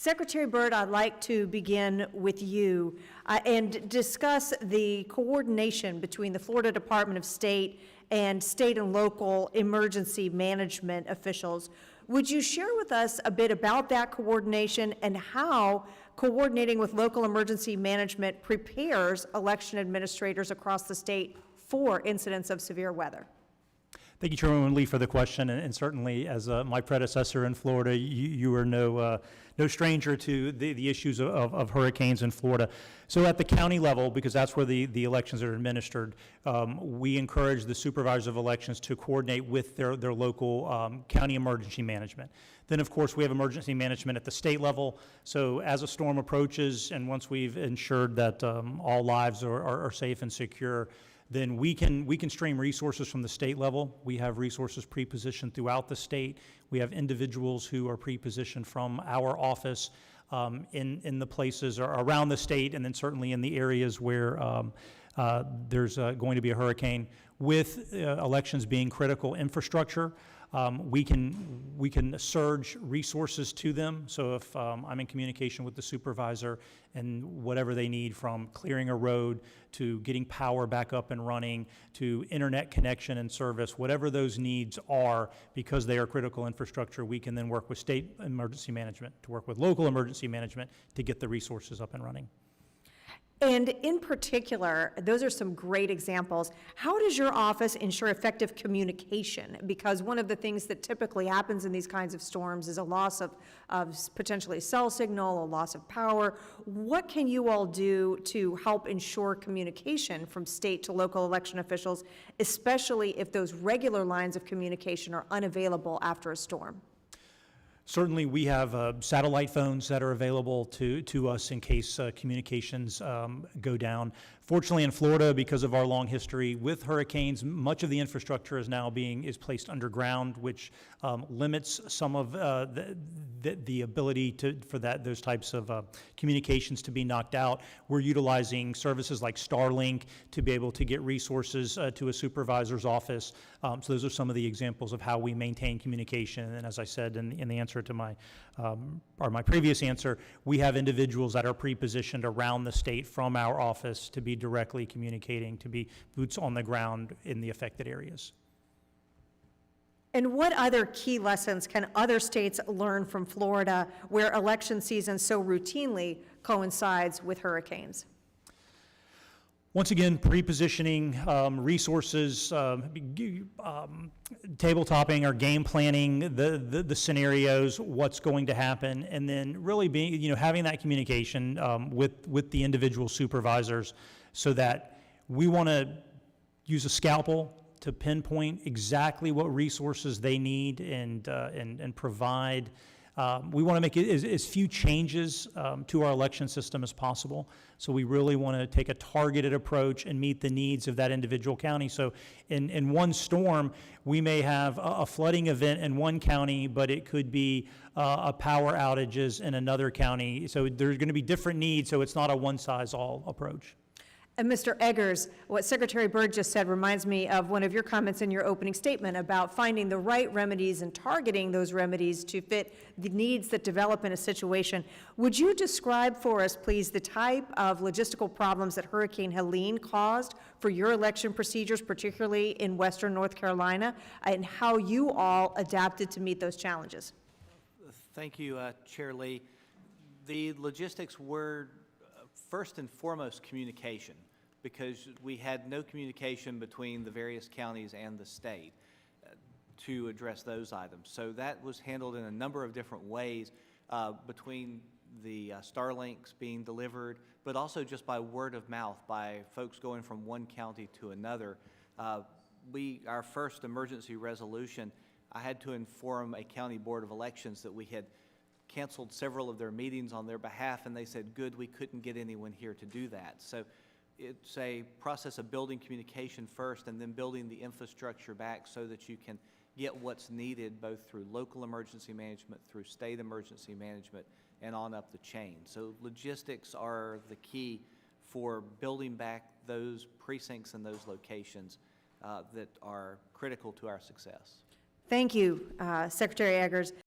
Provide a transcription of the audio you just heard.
Secretary Byrd, I'd like to begin with you and discuss the coordination between the Florida Department of State and state and local emergency management officials. Would you share with us a bit about that coordination and how coordinating with local emergency management prepares election administrators across the state for incidents of severe weather? Thank you, Chairwoman Lee, for the question, and certainly as my predecessor in Florida, you are no stranger to the issues of hurricanes in Florida. So at the county level, because that's where the elections are administered, we encourage the supervisors of elections to coordinate with their local county emergency management. Then, of course, we have emergency management at the state level. So as a storm approaches, and once we've ensured that all lives are safe and secure, then we can stream resources from the state level. We have resources pre-positioned throughout the state. We have individuals who are pre-positioned from our office in the places around the state, and then certainly in the areas where there's going to be a hurricane. With elections being critical infrastructure, we can surge resources to them. So if I'm in communication with the supervisor and whatever they need, from clearing a road to getting power back up and running to internet connection and service, whatever those needs are, because they are critical infrastructure, we can then work with state emergency management to work with local emergency management to get the resources up and running. And in particular, those are some great examples. How does your office ensure effective communication? Because one of the things that typically happens in these kinds of storms is a loss of potentially cell signal, a loss of power. What can you all do to help ensure communication from state to local election officials, especially if those regular lines of communication are unavailable after a storm? Certainly, we have satellite phones that are available to us in case communications go down. Fortunately, in Florida, because of our long history with hurricanes, much of the infrastructure is placed underground, which limits some of the ability for those types of communications to be knocked out. We're utilizing services like Starlink to be able to get resources to a supervisor's office. So those are some of the examples of how we maintain communication. And as I said in the answer to my previous answer, we have individuals that are pre-positioned around the state from our office to be directly communicating, to be boots on the ground in the affected areas. And what other key lessons can other states learn from Florida, where election season so routinely coincides with hurricanes? Once again, pre-positioning resources, tabletopping or game planning the scenarios, what's going to happen, and then really having that communication with the individual supervisors, so that we want to use a scalpel to pinpoint exactly what resources they need and provide. We want to make as few changes to our election system as possible. So we really want to take a targeted approach and meet the needs of that individual county. So in one storm, we may have a flooding event in one county, but it could be a power outages in another county. So there's going to be different needs, so it's not a one-size-all approach. And Mr. Eggers, what Secretary Byrd just said reminds me of one of your comments in your opening statement about finding the right remedies and targeting those remedies to fit the needs that develop in a situation. Would you describe for us, please, the type of logistical problems that Hurricane Helene caused for your election procedures, particularly in Western North Carolina, and how you all adapted to meet those challenges? Thank you, Chair Lee. The logistics were first and foremost communication, because we had no communication between the various counties and the state to address those items. So that was handled in a number of different ways, between the Starlinks being delivered, but also just by word of mouth, by folks going from one county to another. Our first emergency resolution, I had to inform a county board of elections that we had canceled several of their meetings on their behalf, and they said, good, we couldn't get anyone here to do that. So it's a process of building communication first and then building the infrastructure back so that you can get what's needed both through local emergency management, through state emergency management, and on up the chain. So logistics are the key for building back those precincts and those locations that are critical to our success. Thank you, Secretary Eggers.